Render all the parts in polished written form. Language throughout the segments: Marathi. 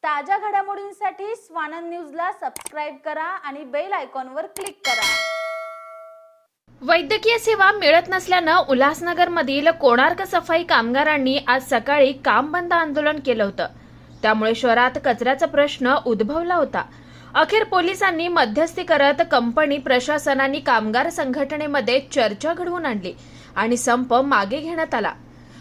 ताज्या घडामोडींसाठी स्वानंद न्यूजला सबस्क्राइब करा आणि बेल आयकॉनवर क्लिक करा। वैद्यकीय सेवा मिळत नसल्यानं उल्हासनगरमधील कोणार्क सफाई कामगारांनी आज सकाळी काम बंद आंदोलन केलं होतं। त्यामुळे शहरात कचऱ्याचा प्रश्न उद्भवला होता। अखेर पोलिसांनी मध्यस्थी करत कंपनी प्रशासनाने कामगार संघटनेमध्ये चर्चा घडवून आणली आणि संप मागे घेण्यात आला।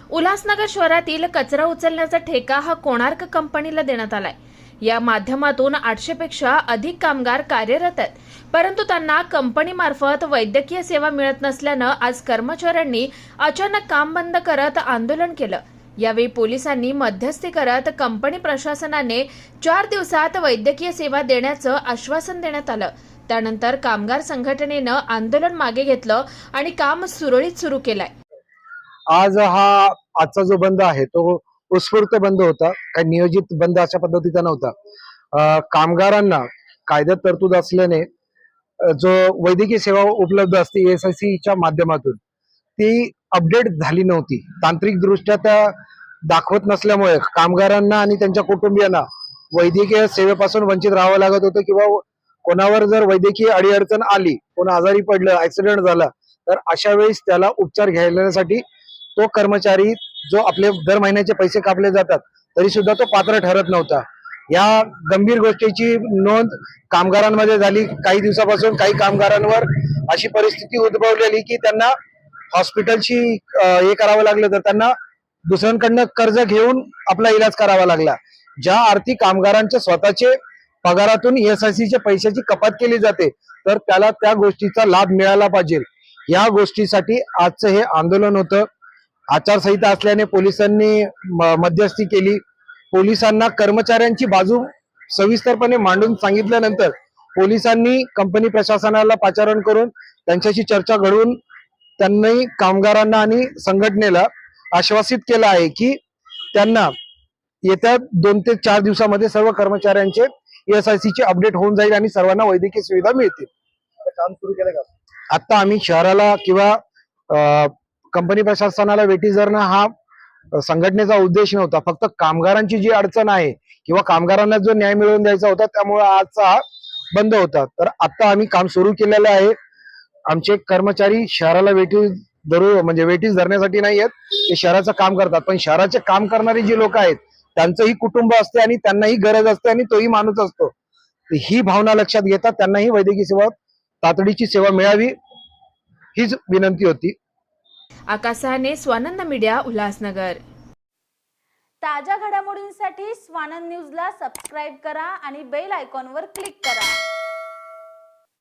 उल्हासनगर शहरातील कचरा उचलण्याचा ठेका हा कोणार्क कंपनीला देण्यात आलाय। या माध्यमातून 800 पेक्षा अधिक कामगार कार्यरत आहेत, परंतु त्यांना कंपनीमार्फत वैद्यकीय सेवा मिळत नसल्यानं आज कर्मचाऱ्यांनी अचानक काम बंद करत आंदोलन केलं। यावेळी पोलिसांनी मध्यस्थी करत कंपनी प्रशासनाने 4 दिवसात वैद्यकीय सेवा देण्याचं आश्वासन देण्यात आलं। त्यानंतर कामगार संघटनेनं आंदोलन मागे घेतलं आणि काम सुरळीत सुरू केलंय। आजचा जो बंद आहे तो उत्स्फूर्त बंद होता, काही नियोजित बंद अशा पद्धतीचा नव्हता। कामगारांना कायद्यात तरतूद असल्याने जो वैद्यकीय सेवा उपलब्ध असते ESIC च्या माध्यमातून ती अपडेट झाली नव्हती। तांत्रिक दृष्ट्या त्या दाखवत नसल्यामुळे कामगारांना आणि त्यांच्या कुटुंबियांना वैद्यकीय सेवेपासून वंचित राहावं लागत होतं, किंवा कोणावर जर वैद्यकीय अडीअडचण आली, कोण आजारी पडलं, ऍक्सिडेंट झाला, तर अशा वेळेस त्याला उपचार घेण्यासाठी तो कर्मचारी जो आपले दर महिन्याचे पैसे कापले जातात तरी सुद्धा तो पात्र ठरत नव्हता। या गंभीर गोष्टीची नोंद कामगारांमध्ये झाली। काही दिवसापासून काही कामगारांवर अशी परिस्थिती उद्भवलेली की त्यांना हॉस्पिटलची हे करावं लागलं, तर त्यांना दुसऱ्यांकडनं कर्ज घेऊन आपला इलाज करावा लागला। ज्या अर्थी कामगारांच्या स्वतःचे पगारातून ESIC च्या पैशाची कपात केली जाते, तर त्याला त्या गोष्टीचा लाभ मिळाला पाहिजे। या गोष्टीसाठी आजचं हे आंदोलन होतं। आचारसंहिता असल्याने पोलिसांनी मध्यस्थी केली। पोलिसांना कर्मचाऱ्यांची बाजू सविस्तरपणे मांडून सांगितल्यानंतर पोलिसांनी कंपनी प्रशासनाला पाचारण करून त्यांच्याशी चर्चा घडवून त्यांनी कामगारांना आणि संघटनेला आश्वासित केलं आहे की त्यांना येत्या 2 ते 4 दिवसामध्ये सर्व कर्मचाऱ्यांचे ESIC चे अपडेट होऊन जाईल आणि सर्वांना वैद्यकीय सुविधा मिळतील। काम सुरू केलं का? आता आम्ही शहराला किंवा कंपनी प्रशासनाला वेठी धरणं हा संघटनेचा उद्देश नव्हता। फक्त कामगारांची जी अडचण आहे किंवा कामगारांना जो न्याय मिळवून द्यायचा होता, त्यामुळे आजचा हा बंद होता। तर आता आम्ही काम सुरू केलेलं आहे। आमचे कर्मचारी शहराला वेठीस धरण्यासाठी नाही आहेत, ते शहराचं काम करतात, पण शहराचे काम करणारी जी लोक आहेत त्यांचंही कुटुंब असते आणि त्यांनाही गरज असते आणि तोही माणूस असतो। ही भावना लक्षात घेता त्यांनाही वैद्यकीय सेवा तातडीची सेवा मिळावी हीच विनंती होती। आकाश साहने, स्वानंद मीडिया, उल्हासनगर। ताज्या घडामोडींसाठी स्वानंद न्यूजला सबस्क्राइब करा आणि बेल आयकॉनवर क्लिक करा।